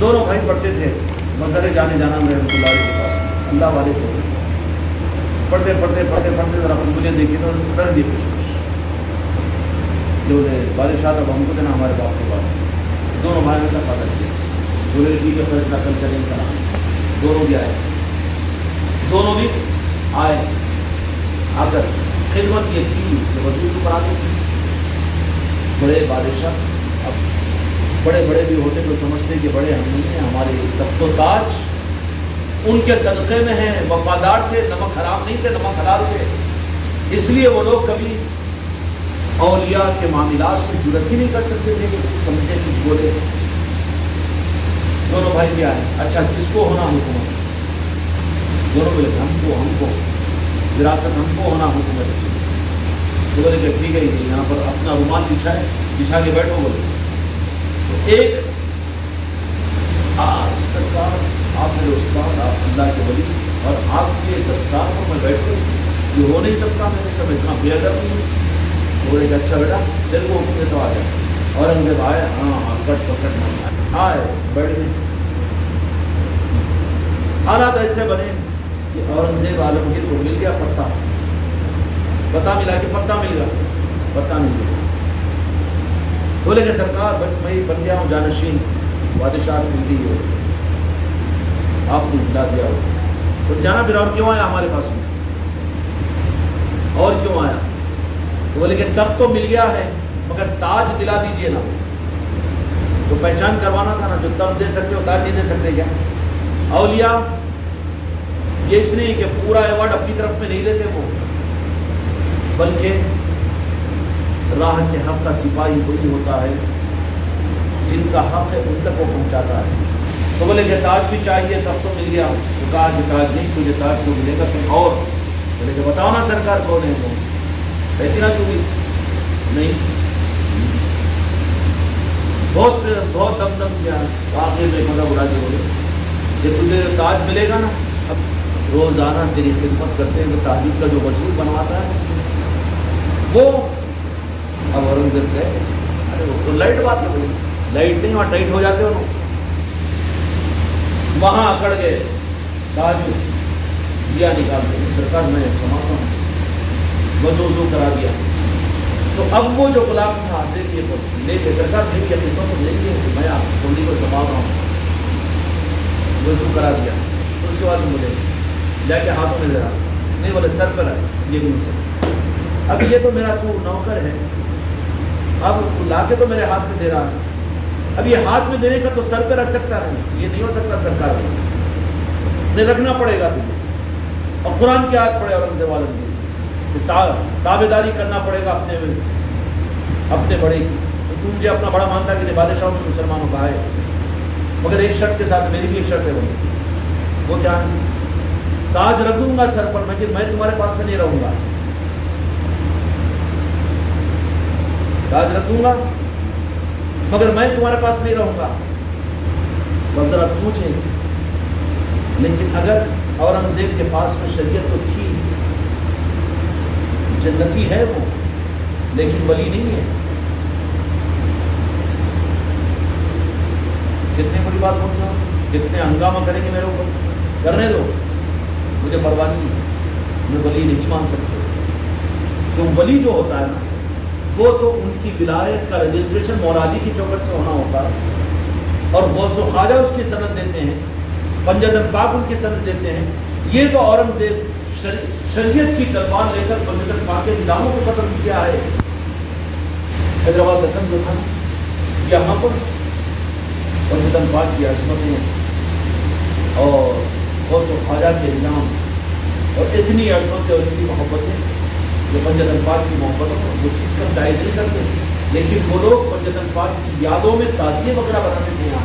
دونوں بھائی پڑھتے تھے مظہر جانے جانا میں رحمۃ اللہ علیہ کے پاس، اللہ والے کو پڑھتے پڑھتے پڑھتے پڑھتے ذرا انگلیاں دیکھی تو ڈر دی پیش جو بادشاہ تھا ہم کو دینا ہمارے باپ کے بعد، دونوں بھائی کا فائدہ کیا، بولے ٹھیک ہے فیصلہ کل کریں کرا، دونوں بھی آئے، دونوں بھی آئے، آ کر خدمت یہ کی کہ وضو کو کرا دی، بڑے بادشاہ اب بڑے بڑے بھی ہوتے تو سمجھتے کہ بڑے ہم نہیں ہیں، ہمارے تخت و تاج ان کے صدقے میں ہیں، وفادار تھے، نمک حرام نہیں تھے، نمک حلال تھے، اس لیے وہ لوگ کبھی اولیاء کے معاملات میں جرات ہی نہیں کر سکتے تھے کہ کچھ سمجھے کچھ بولے۔ دونوں بھائی بھی آئے، اچھا کس کو ہونا حکومت؟ دونوں بولے ہم کو وراثت ہم کو ہونا حکومت۔ تو بولے کہ ٹھیک ہے یہاں پر اپنا رومال بچھا کے بیٹھو، بولے تو ایک سرکار آپ میرے استاد، آپ اللہ کے ولی اور آپ کے دستار پر میں بیٹھوں، یہ ہو نہیں سکتا، میرے سب اتنا بے ادب نہیں ہے۔ بولے کہ اچھا بیٹا دل کو حکم تو آ جائے، اورنگزیب آئے، ہاں کٹ پکٹ آئے، بیٹھ گئے۔ حالات ایسے بنے کہ اورنگزیب عالمگیر کو مل گیا پتہ ملا کہ پتہ مل گیا، پتہ نہیں گیا۔ بولے کہ سرکار بس میں بن گیا ہوں جانشین، بادشاہ ملتی ہو، آپ نے بلا دیا ہو تو جانا پھر اور کیوں آیا ہمارے پاس میں، اور کیوں آیا؟ تو بولے کہ تخت تو مل گیا ہے مگر تاج دلا دیجئے نا، تو پہچان کروانا تھا نا، جو تخت دے سکتے ہو تاج نہیں دے سکتے کیا؟ اولیاء یہ اس نہیں کہ پورا ایوارڈ اپنی طرف میں نہیں لیتے وہ، بلکہ راہ کے حق کا سپاہی وہی ہوتا ہے جن کا حق ہے ان تک وہ پہنچاتا ہے۔ تو بولے کہ تاج بھی چاہیے، تخت تو مل گیا، تو کہا کہ تاج نہیں، تجھے تاج کو ملے گا کہیں اور۔ بولے کہ بتاؤ نا سرکار کون ہے وہ، کہتی نا تو بھی نہیں، بہت دم کیا، آخر میں مطلب بلا کے بولے کہ تجھے تاج ملے گا نا، اب روزانہ تیری خدمت کرتے ہیں تو تاجر کا جو وصول بنواتا ہے وہ، اب اورنگزیب گئے، ارے وہ تو لائٹ بات ہے، بولے لائٹ نہیں وہاں ٹائٹ ہو جاتے ہو، وہاں اکڑ گئے، تاج دیا نکالتے ہیں، سرکار میں سماتا ہوں، وضو کرا دیا۔ تو اب وہ جو غلام تھا دیکھیے تو لے کے سرکار میری خدمت کو دیکھیے میں تھوڑی کو سنبھال رہا ہوں، وضو کرا دیا، اس کے بعد مجھے جا کے ہاتھوں میں دے رہا، نہیں بولے سر پر ہے یہ بھی نہیں سکتا، اب یہ تو میرا تو نوکر ہے، اب لا کے تو میرے ہاتھ میں دے رہا ہے، اب یہ ہاتھ میں دینے کا تو سر پہ رکھ سکتا ہے، یہ نہیں ہو سکتا سرکار میں رکھنا پڑے گا تجھے، اور قرآن کی آیت پڑے اورنگزیب عالمگیر، تابع داری کرنا پڑے گا اپنے بڑے کی، تو تم مجھے اپنا بڑا مانتا کہ بادشاہوں میں مسلمانوں کا ہے، مگر ایک شرط کے ساتھ، میری بھی ایک شرط ہے وہ کیا ہے؟ تاج رکھ دوں گا سر پر لیکن میں تمہارے پاس میں نہیں رہوں گا، تاج رکھ دوں گا مگر میں تمہارے پاس نہیں رہوں گا۔ بس ذرا سوچیں، لیکن اگر اورنگزیب کے پاس میں شریعت تو تھی، جنتی ہے وہ لیکن ولی نہیں ہے، کتنے بڑی بات ہوتی ہے، کتنے ہنگامہ کریں گے میرے اوپر، کرنے دو مجھے پرواہ نہیں، میں ولی نہیں مان سکتے، تو ولی جو ہوتا ہے نا وہ تو ان کی ولایت کا رجسٹریشن مولالی کی چوکٹ سے ہونا ہوتا ہے، اور غوث و خواجہ اس کی سند دیتے ہیں، پنجتن پاک ان کی سند دیتے ہیں، یہ تو اورنگزیب شریعت کی تلوار لے کر پنجتن پاک کے نظاموں کو ختم کیا ہے۔ حیدرآباد دکن جو تھا یہاں پر پنجتن پاک کی عظمتیں اور غوث و خواجہ کے نظام اور اتنی عظمتیں اور اتنی محبتیں جو پنجتن پاک کی محبتوں کو وہ چیز کا دائر نہیں کرتے، لیکن وہ لوگ پنجتن پاک کی یادوں میں تعزیے وغیرہ بناتے تھے، یہاں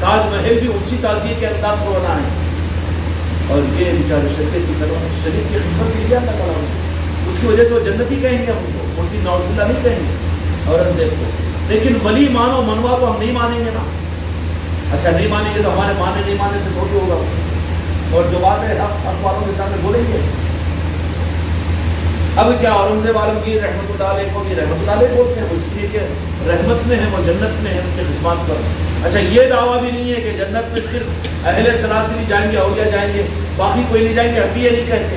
تاج محل بھی اسی تعزیے کے انداز کو بنا ہے، اور یہ بیچارے شریعت کی طرف شریعت کی خدمت کے لیے اللہ تعالیٰ اس کی وجہ سے وہ جنتی کہیں گے، ہم کو ان کی نعوذ باللہ نہیں کہیں گے اورنگزیب کو، لیکن ولی مانو منوا کو ہم نہیں مانیں گے نا، اچھا نہیں مانیں گے تو ہمارے ماننے نہیں ماننے سے تھوڑی ہوگا، اور جو بات ہے حق والوں کے سامنے بولیں گے۔ اب کیا اورنگزیب عالمگیر رحمۃ اللہ علیہ کو بھی رحمۃ اللہ علیہ بولتے ہیں، وہ اس لیے کہ رحمت میں ہے، وہ جنت میں ہے، ان کے خدمات پر اچھا یہ دعویٰ بھی نہیں ہے کہ جنت میں صرف اہل سلاسل جائیں گے، اولیاء جائیں گے، باقی کوئی نہیں جائیں گے، ہم بھی یہ نہیں کہتے۔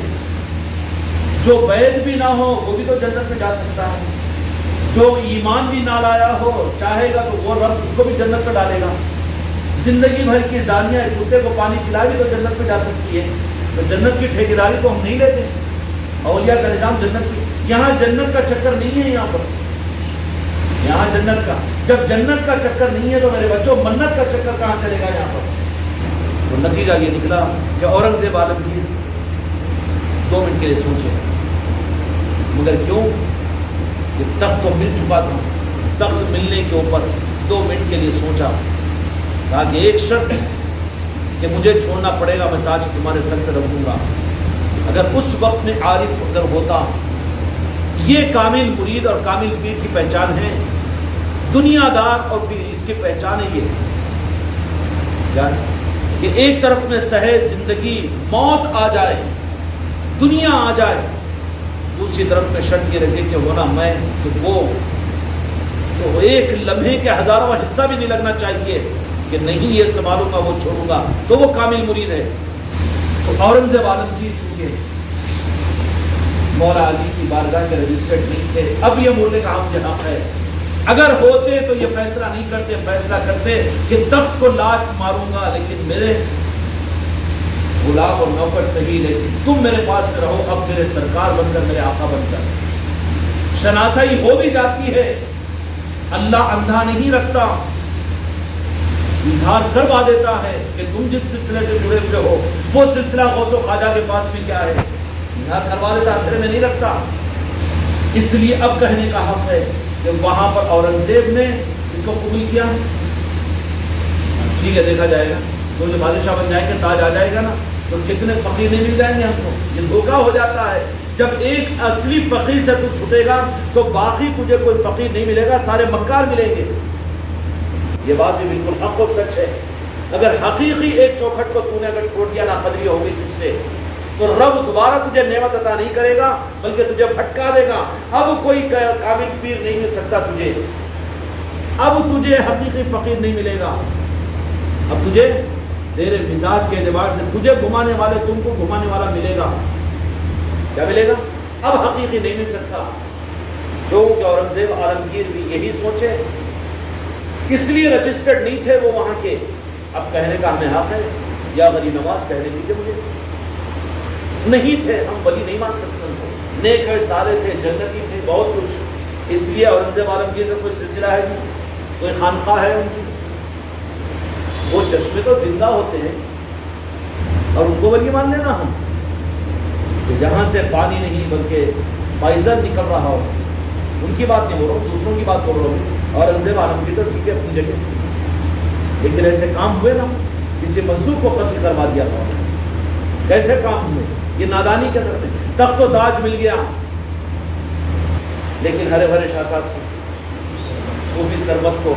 جو بیعت بھی نہ ہو وہ بھی تو جنت میں جا سکتا ہے، جو ایمان بھی نہ لایا ہو چاہے گا تو وہ رب اس کو بھی جنت میں ڈالے گا۔ زندگی بھر کی زانیہ کتے کو پانی پلا بھی تو جنت میں جا سکتی ہے، تو جنت کی ٹھیکیداری تو ہم نہیں لیتے۔ اولیاء کا نظام جنت کی، یہاں جنت کا چکر نہیں ہے، یہاں پر یہاں جنت کا، جب جنت کا چکر نہیں ہے تو میرے بچوں منت کا چکر کہاں چلے گا یہاں پر؟ تو نتیجہ یہ نکلا کہ اورنگزیب عالمگیر 2 منٹ کے لیے سوچے، مگر کیوں کہ تخت تو مل چکا تھا، تخت ملنے کے اوپر 2 منٹ کے لیے سوچا، کہا کہ ایک شرط کہ مجھے چھوڑنا پڑے گا، میں تاج تمہارے سر پہ رکھوں گا۔ اگر اس وقت میں عارف اگر ہوتا، یہ کامل مرید اور کامل پیر کی پہچان ہے، دنیا دار اور پیر اس کی پہچان ہے یہ کیا ہے کہ ایک طرف میں سہے زندگی موت آ جائے، دنیا آ جائے، دوسری طرف میں شرط یہ رکھے کہ ہونا میں کہ وہ، تو ایک لمحے کے 1000واں حصہ بھی نہیں لگنا چاہیے کہ نہیں یہ سنبھالوں گا وہ چھوڑوں گا، تو وہ کامل مرید ہے۔ تو اورنگزیب عالمگیر چونکہ مولا علی کی بارگاہ کے رجسٹرڈ نہیں تھے، اب یہ بولنے کا ہم جہاں ہے، اگر ہوتے تو یہ فیصلہ نہیں کرتے، فیصلہ کرتے کہ تخت کو لات ماروں گا لیکن میرے غلام اور نوکر صحیح ہے، تم میرے پاس میں رہو، اب میرے سرکار بن کر، میرے آقا بن کر۔ شناسائی ہو بھی جاتی ہے، اللہ اندھا نہیں رکھتا، اظہار کروا دیتا ہے کہ تم جس سلسلے سے جڑے ہوئے ہو وہ سلسلہ غوث و خواجہ کے پاس میں کیا ہے، اظہار کروا دیتا، اندھیرے میں نہیں رکھتا۔ اس لیے اب کہنے کا حق ہے کہ وہاں پر اورنگزیب نے اس کو قبول کیا، ٹھیک ہے دیکھا جائے گا، تو جو بادشاہ بن جائیں گے، تاج آ جائے گا نا، تو کتنے فقیر نہیں مل جائیں گے ہم کو۔ یہ دھوکہ ہو جاتا ہے، جب ایک اصلی فقیر سے تو چھٹے گا تو باقی تجھے کوئی فقیر نہیں ملے گا، سارے مکار ملیں گے۔ یہ بات بھی بالکل حق و سچ ہے۔ اگر حقیقی ایک چوکھٹ کو تو نے اگر چھوڑ دیا، ناقدری ہو گئی تجھ سے، تو رب دوبارہ تجھے نعمت عطا نہیں کرے گا بلکہ تجھے بھٹکا دے گا۔ اب کوئی کامل پیر نہیں مل سکتا تجھے، اب تجھے حقیقی فقیر نہیں ملے گا، اب تجھے تیرے مزاج کے اعتبار سے تجھے گھمانے والے، تم کو گھمانے والا ملے گا۔ کیا ملے گا؟ اب حقیقی نہیں مل سکتا۔ جو کہ اورنگزیب عالمگیر بھی یہی سوچے، اس لیے رجسٹرڈ نہیں تھے وہ وہاں کے۔ اب کہنے کا ہمیں حق ہے، یا ولی نواز کہنے دیجیے مجھے، نہیں تھے، ہم ولی نہیں مان سکتے ان کو، نیک سارے تھے، جنتی تھے، بہت کچھ۔ اس لیے اورنگزیب عالمگیر کا کوئی سلسلہ ہے نہیں، کوئی خانقاہ ہے ان کی، وہ چشمے تو زندہ ہوتے ہیں اور ان کو ولی مان لینا ہم، کہ جہاں سے پانی نہیں بلکہ پائزر نکل رہا ہو، ان کی بات نہیں بول رہا ہوں، دوسروں کی بات بول رہا ہوں۔ اورنگزیب عالمگیر تو ٹھیک ہے اپنی جگہ، لیکن ایسے کام ہوئے نا، کسی مظلوم کو قتل کروا دیا تھا، کیسے کام ہوئے؟ یہ نادانی کے اندر میں تخت و تاج مل گیا، لیکن ہرے بھرے شاہ صاحب کو، صوفی سربت کو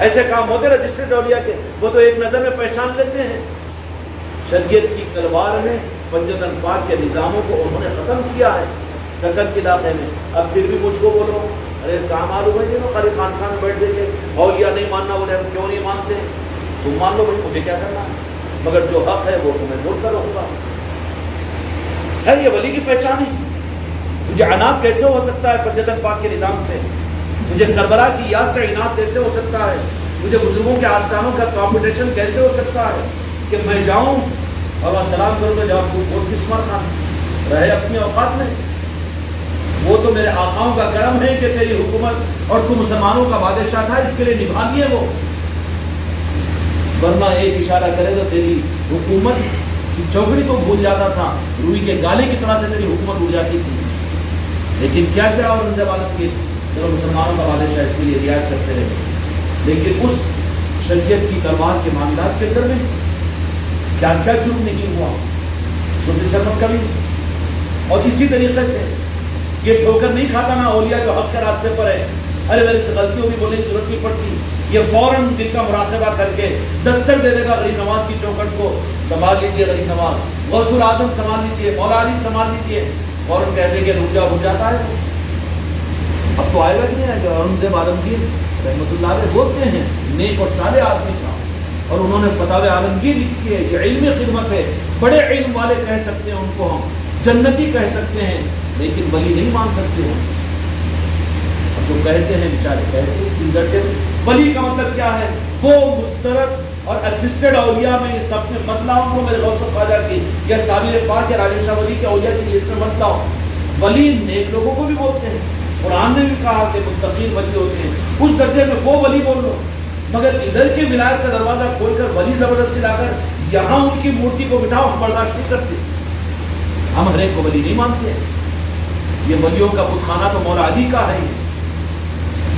ایسے کام ہوتے رجسٹرڈ اولیاء کے، وہ تو ایک نظر میں پہچان لیتے ہیں۔ شریعت کی تلوار میں پنجتن پاک کے نظاموں کو انہوں نے ختم کیا ہے دکن کے علاقے میں۔ اب پھر بھی مجھ کو بولو، ارے کام معلوم ہے جنہوں خالی خان خان بیٹھ دیں گے، اولیاء نہیں ماننا، بولے ہم کیوں نہیں مانتے، تم مان لو بھائی، مجھے کیا کرنا ہے، مگر جو حق ہے وہ تمہیں بول کر رہوں گا۔ ہے یہ ولی کی پہچان ہے؟ تجھے عناد کیسے ہو سکتا ہے پنجتن پاک کے نظام سے؟ تجھے کربلا کی یاد سے عناد کیسے ہو سکتا ہے؟ مجھے بزرگوں کے آستانوں کا کمپٹیشن کیسے ہو سکتا ہے کہ میں جاؤں اور وہ سلام کروں گا جواب بہت قسمت خان رہے اپنی اوقات میں؟ وہ تو میرے آقاؤں کا کرم ہے کہ تیری حکومت اور تو مسلمانوں کا بادشاہ تھا، اس کے لیے نبھا لیے وہ، ورنہ ایک اشارہ کرے تو تیری حکومت کی چوکڑی تو بھول جاتا تھا، روئی کے گالے کی طرح سے تیری حکومت اڑ جاتی تھی۔ لیکن کیا کیا اورنگزیب عالمگیر، چلو مسلمانوں کا بادشاہ اس کے لیے رعایت کرتے رہے، لیکن اس شریعت کی تلوار کے معاملات کے اندر میں کیا کیا جرم نہیں ہوا، صوفی سرمت کا بھی۔ اور اسی طریقے سے یہ ٹھوکر نہیں کھاتا نا اولیاء جو حق کے راستے پر ہے، ارے میرے سے غلطی ہوگی بولنے کی ضرورت نہیں پڑتی، یہ فوراً دل کا مراقبہ کر کے دستک دے دے گا، غریب نواز کی چوکھٹ کو سنبھال لیجیے، غریب نواز، غوث الاعظم سنبھال لیجیے، مولا علی سنبھال لیجیے، فوراً کہہ دے کہ رک جا، رک جاتا ہے۔ اب تو آئے گا کہ نہیں آئے گا؟ اورنگزیب عالمگیر رحمۃ اللہ علیہ بولتے ہیں نیک اور صالح آدمی کا، اور انہوں نے فتاوی عالمگیر لکھی ہے، یہ علمی خدمت ہے، بڑے علم والے کہہ سکتے ہیں ان کو، ہم جنتی کہہ سکتے ہیں، لیکن ولی نہیں مان سکتے ہیں۔ اب جو کہتے ہیں بیچارے کہتے ہیں اس درجے میں ولی کا مطلب کیا ہے؟ وہ مسترد اور اسسٹڈ اولیاء میں یہ سب میں مت لاؤ کو میرے غوث خواجہ کی یا صابر پاک یا راجہ شاہ ولی کے اولیاء کی لسٹ میں مت لاؤ۔ ولی نیک لوگوں کو بھی بولتے ہیں، قرآن نے بھی کہا کہ متقین ولی ہوتے ہیں، اس درجے میں وہ ولی بول لو، مگر ادھر کے ولایت کا دروازہ کھول کر ولی زبردستی لا کر یہاں ان کی مورتی کو بٹھاؤ، ہم برداشت نہیں کرتے، ہم ہر ایک کو ولی نہیں مانتے۔ یہ ولیوں کا بت خانہ تو مولا علی کا ہے،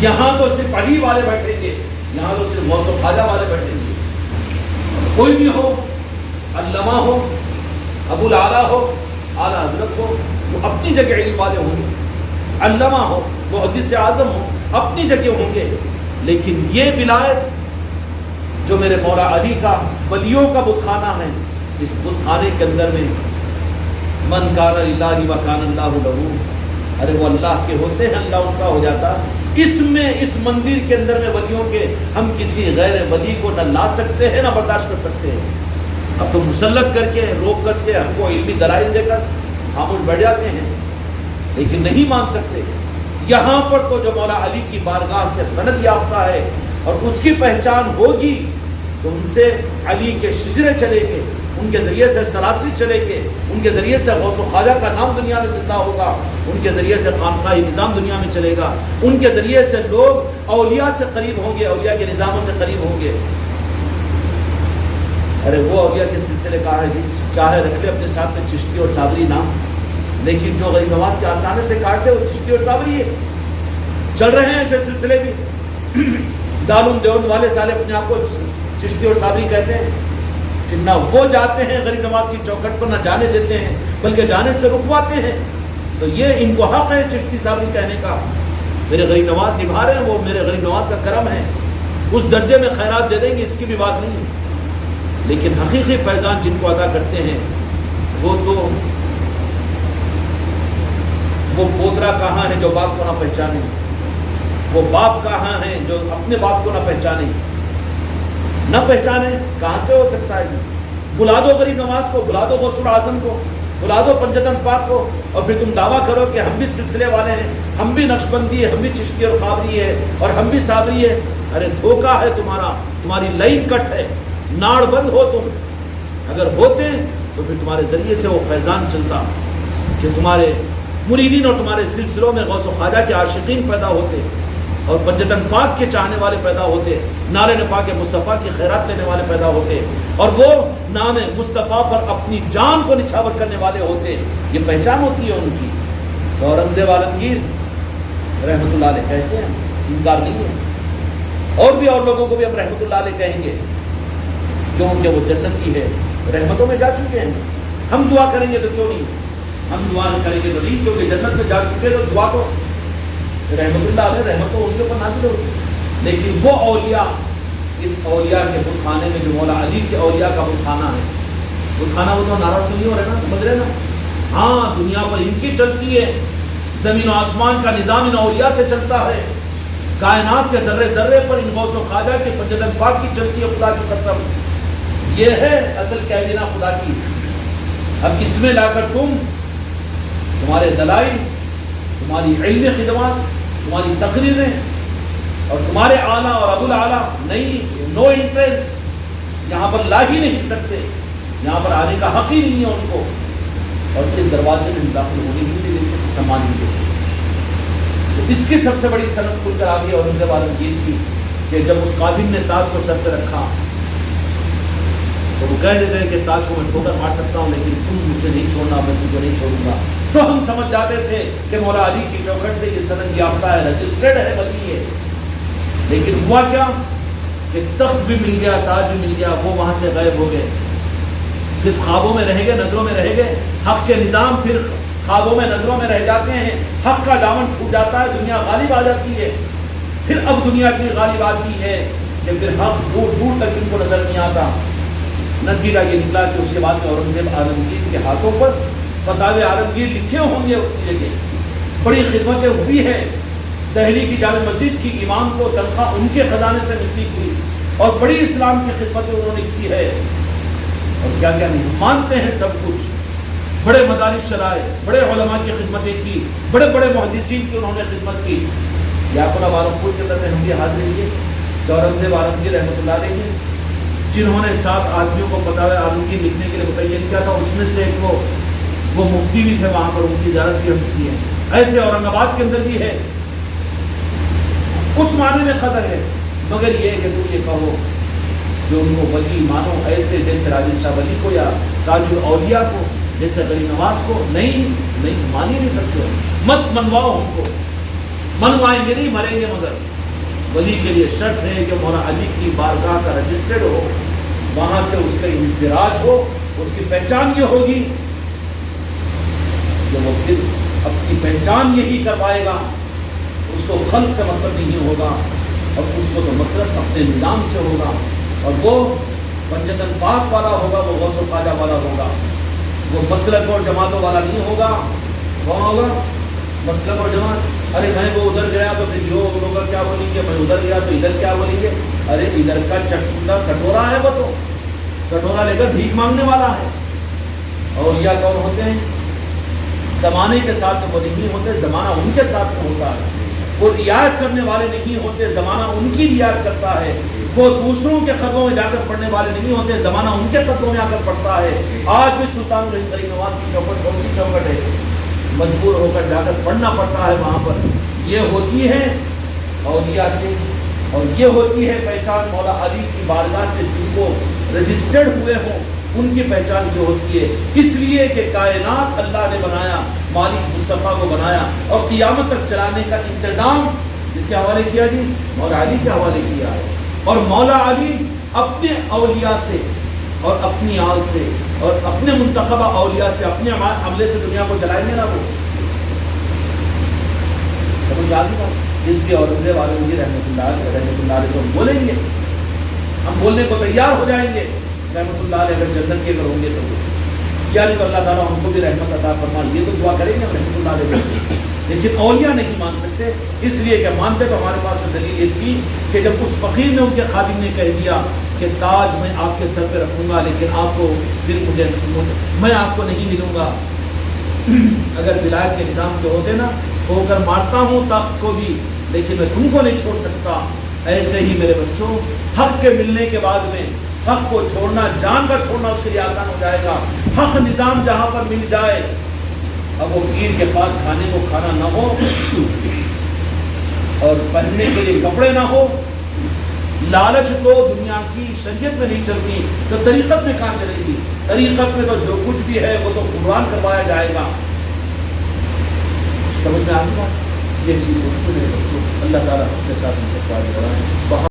یہاں تو صرف علی والے بیٹھیں گے، یہاں تو صرف غوث و خواجہ والے بیٹھیں گے۔ کوئی بھی ہو، علامہ ہو، ابو الاعلیٰ ہو، اعلیٰ حضرت ہو، وہ اپنی جگہ علم والے ہوں گے، علامہ ہو، محدث اعظم ہو، اپنی جگہ ہوں گے، لیکن یہ ولایت جو میرے مولا علی کا ولیوں کا بت خانہ ہے، اس بت خانے کے اندر میں من کان للہ وکان اللہ لہ، ارے وہ اللہ کے ہوتے ہیں، اللہ ان کا ہو جاتا۔ اس میں اس مندر کے اندر میں ولیوں کے ہم کسی غیر ولی کو نہ لا سکتے ہیں نہ برداشت کر سکتے ہیں۔ اب تو مسلط کر کے روک کس کے ہم کو علمی دلائل دے کر خاموش بیٹھ جاتے ہیں، لیکن نہیں مان سکتے۔ یہاں پر تو جو مولا علی کی بارگاہ کے سند یافتہ ہے اور اس کی پہچان ہوگی تو ان سے علی کے شجرے چلیں گے، ان کے ذریعے سے سلاسی چلیں گے، ان کے ذریعے سے غوث و خواجہ کا نام دنیا میں زندہ ہوگا، ان کے ذریعے سے خانقاہی نظام دنیا میں چلے گا، ان کے ذریعے سے لوگ اولیاء سے قریب ہوں گے، اولیاء کے نظاموں سے قریب ہوں گے۔ ارے وہ اولیاء کے سلسلے کا ہے جی، چاہے رکھ لے اپنے ساتھ میں چشتی اور صابری نام، لیکن جو غریب نواز کے آسانے سے کاٹتے وہ چشتی اور صابری ہے۔ چل رہے ہیں ایسے سلسلے بھی، دارالعلوم دیوبند والے سالے اپنے آپ کو چشتی اور صابری کہتے ہیں، کہ نہ وہ جاتے ہیں غریب نواز کی چوکھٹ پر، نہ جانے دیتے ہیں بلکہ جانے سے رکواتے ہیں۔ تو یہ ان کو حق ہے چشتی صابری کہنے کا، میرے غریب نواز نبھا رہے ہیں، وہ میرے غریب نواز کا کرم ہے، اس درجے میں خیرات دے دیں گے، اس کی بھی بات نہیں ہے۔ لیکن حقیقی فیضان جن کو ادا کرتے ہیں وہ تو وہ پوترا کہاں ہے جو باپ کو نہ پہچانے، وہ باپ کہاں ہے جو اپنے باپ کو نہ پہچانے، نہ پہچانے کہاں سے ہو سکتا ہے؟ بلا دو غریب نواز کو، بلا دو غوث اعظم کو، بلا دو پنجتن پاک کو، اور پھر تم دعویٰ کرو کہ ہم بھی سلسلے والے ہیں، ہم بھی نقشبندی ہے، ہم بھی چشتی اور قادری ہے، اور ہم بھی صابری ہے۔ ارے دھوکہ ہے تمہارا، تمہاری لائن کٹ ہے، ناڑ بند ہو تم۔ اگر ہوتے تو پھر تمہارے ذریعے سے وہ فیضان چلتا کہ تمہارے مریدین اور تمہارے سلسلوں میں غوث و خواجہ کے عاشقین پیدا ہوتے، اور پنجتن پاک کے چاہنے والے پیدا ہوتے، نعرے پاک مصطفیٰ کی خیرات لینے والے پیدا ہوتے، اور وہ نام مصطفیٰ پر اپنی جان کو نچھاور کرنے والے ہوتے۔ یہ پہچان ہوتی ہے ان کی۔ تو اورنگزیب عالمگیر رحمۃ اللہ علیہ کہتے ہیں، انکار نہیں ہے، اور بھی اور لوگوں کو بھی ہم رحمۃ اللہ علیہ کہیں گے، کیونکہ وہ جنتی ہے، رحمتوں میں جا چکے ہیں۔ ہم دعا کریں گے تو کیوں نہیں، ہم دعا کریں گے تو نہیں، کیونکہ جنت میں جا چکے تو دعا تو رحمت اللہ علیہ رحمت تو ان کے اوپر نازل ہوگی۔ لیکن وہ اولیاء، اس اولیاء کے بت خانے میں جو مولا علی کے اولیاء کا بت خانہ ہے، بت خانہ وہ تو نعرہ سنی ہو رہے نا، سمجھ رہے نا؟ ہاں دنیا پر ان کی چلتی ہے، زمین و آسمان کا نظام ان اولیاء سے چلتا ہے، کائنات کے ذرے ذرے پر ان غوث و خواجہ کے پنجتن پاک کی چلتی ہے، خدا کی قسم۔ یہ ہے اصل کہنا خدا کی۔ اب اس میں لا کر تمہارے دلائل، تمہاری علمی خدمات، تمہاری تقریریں اور تمہارے اعلیٰ اور ابو الاعلیٰ نہیں، نو انٹرنس یہاں پر لا ہی نہیں سکتے، یہاں پر آنے کا حق ہی نہیں ہے ان کو، اور اس دروازے میں داخل ہونے ہی نہیں دیتے، سامان ہی دیتے۔ تو اس کی سب سے بڑی صنعت کھل کر آ گئی اورنگزیب عالمگیر کی، کہ جب اس قابل نے تاج کو سر پہ رکھا تو وہ کہہ دیتے ہیں کہ تاج کو میں ٹھوکر مار سکتا ہوں لیکن تم مجھے نہیں چھوڑنا، میں تجھے نہیں چھوڑوں گا۔ تو ہم سمجھ جاتے تھے کہ مولا علی کی چوکھٹ سے یہ سند یافتہ ہے، رجسٹرڈ ہے، ولی ہے۔ لیکن ہوا کیا کہ تخت بھی مل گیا، تاج بھی مل گیا، وہ وہاں سے غائب ہو گئے، صرف خوابوں میں رہ گئے، نظروں میں رہ گئے۔ حق کے نظام پھر خوابوں میں نظروں میں رہ جاتے ہیں، حق کا دامن چھوٹ جاتا ہے، دنیا غالب آ جاتی ہے۔ پھر اب دنیا اتنی غالب آتی ہے کہ پھر حق دور دور تک ان کو نظر نہیں آتا۔ نتیجہ یہ نکلا کہ اس کے بعد میں اورنگزیب عالمگیر کے ہاتھوں پر فتاوی عالمگیر لکھے ہوں گے، اس کی جگہ بڑی خدمتیں ہوئی ہیں، دہلی کی جامع مسجد کی امام کو تنخواہ ان کے خزانے سے ملتی تھی اور بڑی اسلام کی خدمت انہوں نے کی ہے، اور کیا کیا نہیں مانتے ہیں سب کچھ. بڑے مدارس چلائے، بڑے علماء کی خدمتیں کی، بڑے بڑے محدثین کی انہوں نے خدمت کی. یعقوب عالمپور کے اندر ہم یہ حاضر لیے کہ اورنگزیب عالمگیر رحمۃ اللہ علیہ جنہوں نے 7 آدمیوں کو فتاوی عالمگیر لکھنے کے لیے متعین کیا تھا، اس میں سے ایک وہ مفتی بھی تھے وہاں پر، ان کی زیارت بھی ہم کی ہے. ایسے اورنگ آباد کے اندر بھی ہے. اس معنی میں قدر ہے، مگر یہ کہ تم یہ کہو جو ان کو ولی مانو ایسے جیسے راجن شاہ ولی کو یا تاج الاولیاء کو، جیسے غریب نواز کو، نہیں مان ہی نہیں سکتے. مت منواؤ ہم کو، منوائیں گے نہیں، مریں گے. مگر ولی کے لیے شرط ہے کہ مولا علی کی بارگاہ کا رجسٹرڈ ہو، وہاں سے اس کا اندراج ہو. اس کی پہچان یہ ہوگی کہ وہ پھر اپنی پہچان یہی کروائے گا، اس کو خلق سے مطلب نہیں ہوگا، اور اس کو تو مطلب اپنے نظام سے ہوگا، اور وہ پنجتن پاک والا ہوگا، وہ غوث و خواجہ والا ہوگا، وہ مسلک اور جماعتوں والا نہیں ہوگا. کون ہوگا؟ مسلک اور جماعت. ارے میں وہ ادھر گیا تو پھر جو لوگ کیا بولیں گے، میں ادھر گیا تو ادھر کیا بولیں گے. ارے ادھر کا چٹکا کٹورا ہے، وہ تو کٹورا لے کر بھیک مانگنے والا ہے. اور یا کون ہوتے ہیں؟ زمانے کے ساتھ وہ نہیں ہوتے، زمانہ ان کے ساتھ میں ہوتا ہے. وہ رعایت کرنے والے نہیں ہوتے، زمانہ ان کی رعایت کرتا ہے. وہ دوسروں کے قدموں میں جا کر پڑھنے والے نہیں ہوتے، زمانہ ان کے قدموں میں آ کر پڑھتا ہے. آج بھی سلطان غریب نواز کی چوکٹ کون سی چوکٹ ہے؟ مجبور ہو کر جا کر پڑھنا پڑتا ہے وہاں پر. یہ ہوتی ہے اولیاء کی، اور یہ ہوتی ہے پہچان مولا علی کی بارگاہ سے جن کو رجسٹرڈ ہوئے ہوں، ان کی پہچان یہ ہوتی ہے. اس لیے کہ کائنات اللہ نے بنایا، مالک مصطفیٰ کو بنایا، اور قیامت تک چلانے کا انتظام اس کے حوالے کیا جی؟ مولا علی کے حوالے کیا ہے. اور مولا علی اپنے اولیاء سے اور اپنی آل سے اور اپنے منتخبہ اولیاء سے اپنے عملے سے دنیا کو چلائیں گے نا. وہ سمجھ آ گئی. اس لیے اورنگزیب عالمگیر رحمۃ اللہ علیہ کو ہم بولیں گے، ہم بولنے کو تیار ہو جائیں گے رحمۃ اللہ علیہ اگر جنت کے اگر ہوں گے تو. یا نہیں تو اللہ تعالیٰ ہم کو بھی رحمت عطا فرمائے، یہ تو دعا کریں گے ہم رحمۃ اللہ علیہ. لیکن اولیاء نہیں مان سکتے، اس لیے کہ مانتے تو ہمارے پاس دلیل یہ تھی کہ جب اس فقیر نے ان کے خادم نے کہہ دیا کہ تاج میں آپ کے سر پہ رکھوں گا لیکن آپ کو پھر میں آپ کو نہیں ملوں گا. اگر ولایت کے نظام کے ہوتے نا، ہو کر مارتا ہوں تخت کو بھی لیکن میں تم کو نہیں چھوڑ سکتا. ایسے ہی میرے بچوں، حق کے ملنے کے بعد میں حق کو چھوڑنا، جان کا چھوڑنا اس کے لیے آسان ہو جائے گا. حق نظام جہاں پر مل جائے، اب وہ پیر کے پاس کھانے کو کھانا نہ ہو اور پہننے کے لیے کپڑے نہ ہو، لالچ تو دنیا کی شریعت میں نہیں چلتی تو طریقت میں کہاں چلے گی؟ طریقت میں تو جو کچھ بھی ہے وہ تو قربان کروایا جائے گا. سمجھ میں آ گیا؟ یہ چیز ہوتی ہے میرے بچوں. اللہ تعالیٰ اپنے ساتھ ہم سے